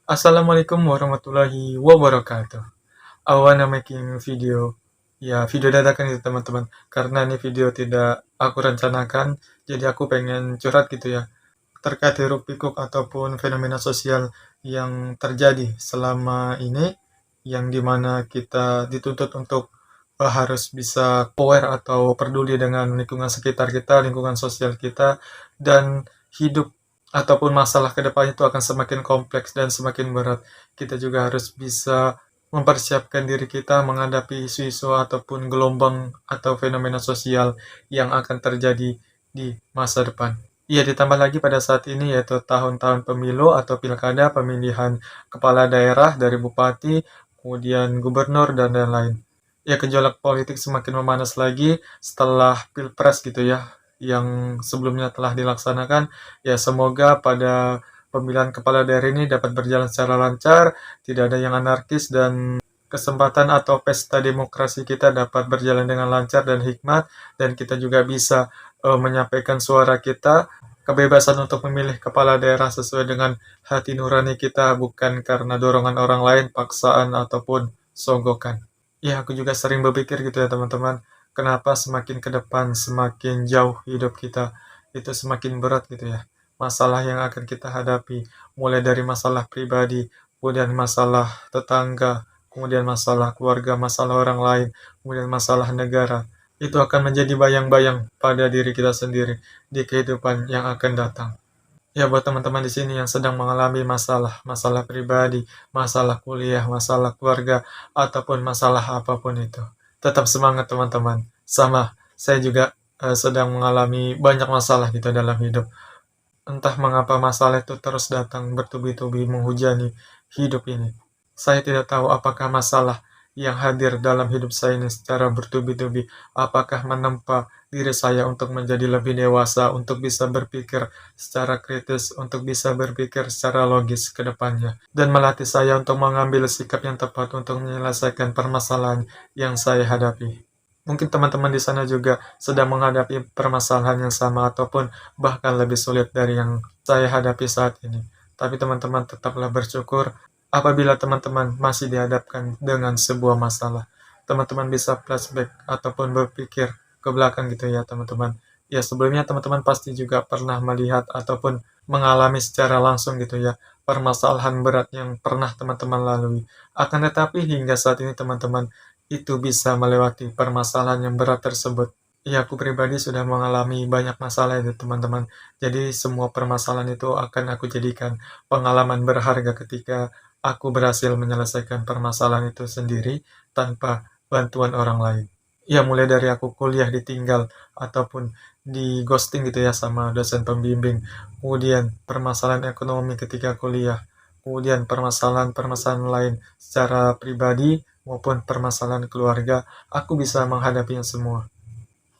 Assalamualaikum warahmatullahi wabarakatuh. I wanna making video, ya video dadakan itu teman-teman. Karena ini video tidak aku rencanakan, jadi aku pengen curhat gitu ya. Terkait hiruk pikuk ataupun fenomena sosial yang terjadi selama ini, yang dimana kita dituntut untuk harus bisa aware atau peduli dengan lingkungan sekitar kita, lingkungan sosial kita, dan hidup ataupun masalah ke depan itu akan semakin kompleks dan semakin berat. Kita juga harus bisa mempersiapkan diri kita menghadapi isu-isu ataupun gelombang atau fenomena sosial yang akan terjadi di masa depan. Iya, ditambah lagi pada saat ini yaitu tahun-tahun pemilu atau pilkada, pemilihan kepala daerah dari bupati, kemudian gubernur, dan lain-lain. Ya, gejolak politik semakin memanas lagi setelah pilpres gitu ya, yang sebelumnya telah dilaksanakan. Ya, semoga pada pemilihan kepala daerah ini dapat berjalan secara lancar, tidak ada yang anarkis, dan kesempatan atau pesta demokrasi kita dapat berjalan dengan lancar dan hikmat, dan kita juga bisa menyampaikan suara kita, kebebasan untuk memilih kepala daerah sesuai dengan hati nurani kita, bukan karena dorongan orang lain, paksaan, ataupun sogokan. Ya, aku juga sering berpikir gitu ya teman-teman, kenapa semakin ke depan, semakin jauh hidup kita, itu semakin berat gitu ya. Masalah yang akan kita hadapi, mulai dari masalah pribadi, kemudian masalah tetangga, kemudian masalah keluarga, masalah orang lain, kemudian masalah negara. Itu akan menjadi bayang-bayang pada diri kita sendiri di kehidupan yang akan datang. Ya, buat teman-teman di sini yang sedang mengalami masalah, masalah pribadi, masalah kuliah, masalah keluarga, ataupun masalah apapun itu. Tetap semangat teman-teman. Sama, saya juga sedang mengalami banyak masalah gitu dalam hidup. Entah mengapa masalah itu terus datang bertubi-tubi menghujani hidup ini. Saya tidak tahu apakah masalah yang hadir dalam hidup saya ini secara bertubi-tubi, apakah menempa diri saya untuk menjadi lebih dewasa, untuk bisa berpikir secara kritis, untuk bisa berpikir secara logis ke depannya, dan melatih saya untuk mengambil sikap yang tepat untuk menyelesaikan permasalahan yang saya hadapi. Mungkin teman-teman di sana juga sedang menghadapi permasalahan yang sama ataupun bahkan lebih sulit dari yang saya hadapi saat ini. Tapi teman-teman tetaplah bersyukur apabila teman-teman masih dihadapkan dengan sebuah masalah. Teman-teman bisa flashback ataupun berpikir ke belakang gitu ya teman-teman. Ya sebelumnya teman-teman pasti juga pernah melihat ataupun mengalami secara langsung gitu ya permasalahan berat yang pernah teman-teman lalui. Akan tetapi hingga saat ini teman-teman itu bisa melewati permasalahan yang berat tersebut. Ya, aku pribadi sudah mengalami banyak masalah itu, teman-teman. Jadi, semua permasalahan itu akan aku jadikan pengalaman berharga ketika aku berhasil menyelesaikan permasalahan itu sendiri tanpa bantuan orang lain. Ya, mulai dari aku kuliah ditinggal ataupun di ghosting gitu ya sama dosen pembimbing. Kemudian permasalahan ekonomi ketika kuliah. Kemudian permasalahan-permasalahan lain secara pribadi maupun permasalahan keluarga, aku bisa menghadapinya semua.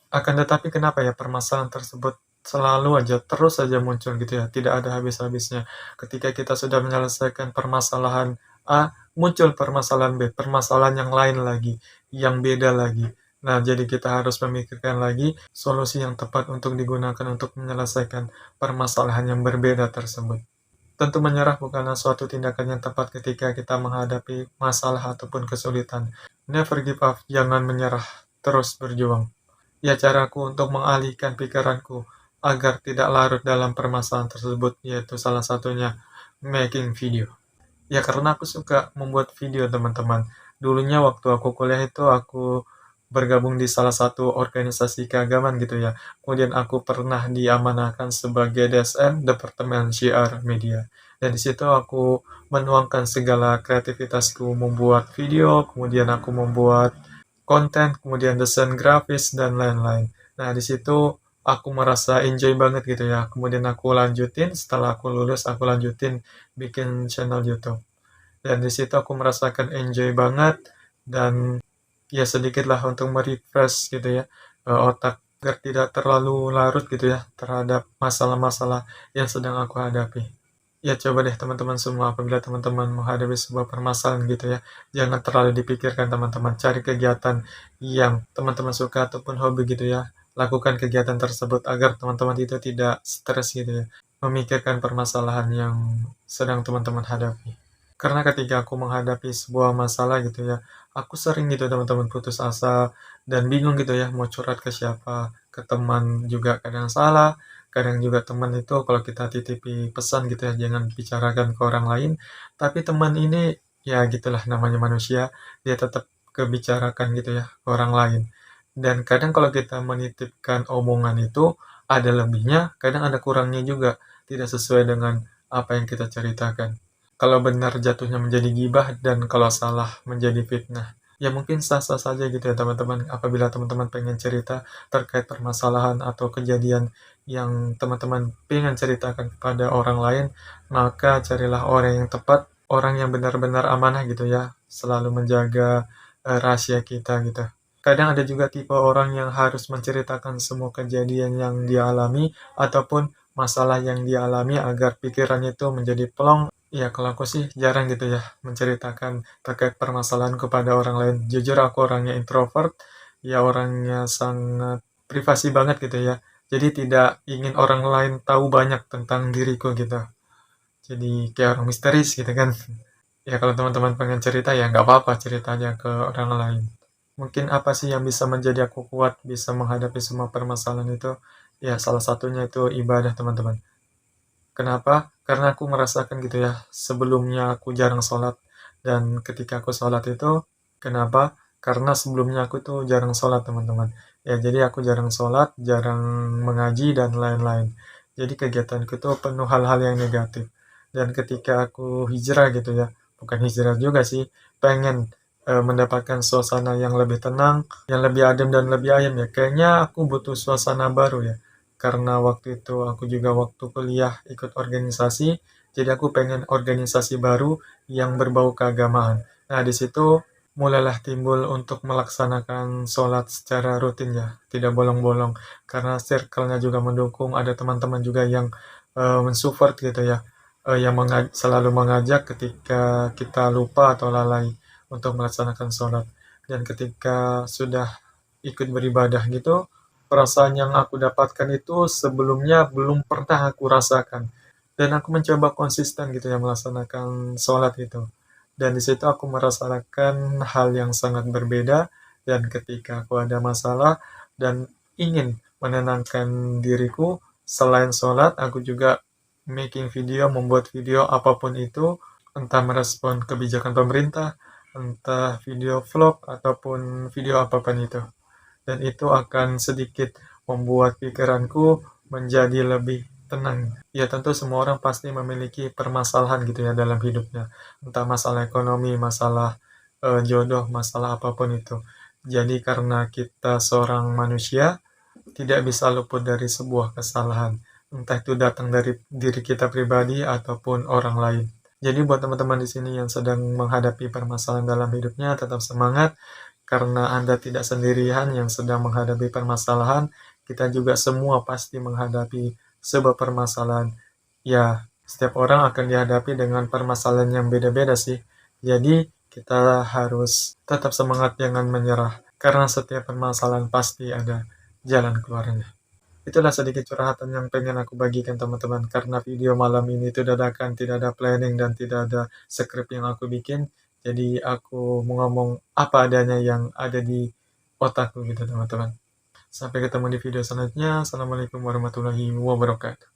Akan tetapi kenapa ya permasalahan tersebut selalu aja, terus saja muncul gitu ya, tidak ada habis-habisnya. Ketika kita sudah menyelesaikan permasalahan A, muncul permasalahan B, permasalahan yang lain lagi, yang beda lagi. Nah, jadi kita harus memikirkan lagi solusi yang tepat untuk digunakan untuk menyelesaikan permasalahan yang berbeda tersebut. Tentu menyerah bukanlah suatu tindakan yang tepat ketika kita menghadapi masalah ataupun kesulitan. Never give up, jangan menyerah, terus berjuang. Ya, caraku untuk mengalihkan pikiranku agar tidak larut dalam permasalahan tersebut, yaitu salah satunya making video. Ya, karena aku suka membuat video, teman-teman. Dulunya waktu aku kuliah itu aku bergabung di salah satu organisasi keagamaan gitu ya. Kemudian aku pernah diamanahkan sebagai DSM, Departemen Syiar Media. Dan di situ aku menuangkan segala kreativitasku membuat video, kemudian aku membuat konten, kemudian desain grafis, dan lain-lain. Nah, di situ aku merasa enjoy banget gitu ya. Kemudian aku lanjutin, setelah aku lulus, aku lanjutin bikin channel YouTube. Dan di situ aku merasakan enjoy banget, dan ya sedikitlah untuk merefresh gitu ya otak agar tidak terlalu larut gitu ya terhadap masalah-masalah yang sedang aku hadapi. Ya coba deh teman-teman semua apabila teman-teman menghadapi sebuah permasalahan gitu ya, jangan terlalu dipikirkan teman-teman, cari kegiatan yang teman-teman suka ataupun hobi gitu ya. Lakukan kegiatan tersebut agar teman-teman itu tidak stres gitu ya, memikirkan permasalahan yang sedang teman-teman hadapi. Karena ketika aku menghadapi sebuah masalah gitu ya, aku sering gitu teman-teman putus asa dan bingung gitu ya mau curhat ke siapa. Ke teman juga kadang salah, kadang juga teman itu kalau kita titipi pesan gitu ya, jangan bicarakan ke orang lain. Tapi teman ini ya gitulah namanya manusia, dia tetap kebicarakan gitu ya ke orang lain. Dan kadang kalau kita menitipkan omongan itu ada lebihnya, kadang ada kurangnya juga, tidak sesuai dengan apa yang kita ceritakan. Kalau benar jatuhnya menjadi gibah dan kalau salah menjadi fitnah. Ya mungkin sah-sah saja gitu ya teman-teman, apabila teman-teman pengen cerita terkait permasalahan atau kejadian yang teman-teman pengen ceritakan kepada orang lain, maka carilah orang yang tepat, orang yang benar-benar amanah gitu ya, selalu menjaga rahasia kita gitu. Kadang ada juga tipe orang yang harus menceritakan semua kejadian yang dia alami ataupun masalah yang dia alami agar pikirannya itu menjadi plong. Ya, kalau aku sih jarang gitu ya menceritakan terkait permasalahan kepada orang lain. Jujur aku orangnya introvert, ya orangnya sangat privasi banget gitu ya. Jadi tidak ingin orang lain tahu banyak tentang diriku gitu. Jadi kayak orang misteris gitu kan. Ya kalau teman-teman pengen cerita ya nggak apa-apa cerita aja ke orang lain. Mungkin apa sih yang bisa menjadi aku kuat bisa menghadapi semua permasalahan itu? Ya salah satunya itu ibadah teman-teman. Kenapa? Karena aku merasakan gitu ya, sebelumnya aku jarang sholat, dan ketika aku sholat itu, kenapa? Karena sebelumnya aku tuh jarang sholat teman-teman. Ya jadi aku jarang sholat, jarang mengaji, dan lain-lain. Jadi kegiatanku tuh penuh hal-hal yang negatif. Dan ketika aku hijrah gitu ya, bukan hijrah juga sih, pengen mendapatkan suasana yang lebih tenang, yang lebih adem dan lebih ayem ya. Kayaknya aku butuh suasana baru ya karena waktu itu aku juga waktu kuliah ikut organisasi, jadi aku pengen organisasi baru yang berbau keagamaan. Nah, di situ mulailah timbul untuk melaksanakan sholat secara rutin ya, tidak bolong-bolong, karena circle-nya juga mendukung, ada teman-teman juga yang mensupport gitu ya, yang selalu mengajak ketika kita lupa atau lalai untuk melaksanakan sholat. Dan ketika sudah ikut beribadah gitu, perasaan yang aku dapatkan itu sebelumnya belum pernah aku rasakan. Dan aku mencoba konsisten gitu ya melaksanakan sholat itu. Dan di situ aku merasakan hal yang sangat berbeda. Dan ketika aku ada masalah dan ingin menenangkan diriku, selain sholat, aku juga making video, membuat video apapun itu, entah merespon kebijakan pemerintah, entah video vlog, ataupun video apapun itu dan itu akan sedikit membuat pikiranku menjadi lebih tenang. Ya tentu semua orang pasti memiliki permasalahan gitu ya dalam hidupnya. Entah masalah ekonomi, masalah jodoh, masalah apapun itu. Jadi karena kita seorang manusia, tidak bisa luput dari sebuah kesalahan. Entah itu datang dari diri kita pribadi ataupun orang lain. Jadi buat teman-teman di sini yang sedang menghadapi permasalahan dalam hidupnya, tetap semangat karena Anda tidak sendirian yang sedang menghadapi permasalahan. Kita juga semua pasti menghadapi sebuah permasalahan. Ya, setiap orang akan dihadapi dengan permasalahan yang beda-beda sih. Jadi, kita harus tetap semangat, jangan menyerah. Karena setiap permasalahan pasti ada jalan keluarnya. Itulah sedikit curhatan yang pengen aku bagikan teman-teman. Karena video malam ini itu dadakan, tidak ada planning dan tidak ada skrip yang aku bikin. Jadi aku mau ngomong apa adanya yang ada di otakku gitu teman-teman. Sampai ketemu di video selanjutnya. Assalamualaikum warahmatullahi wabarakatuh.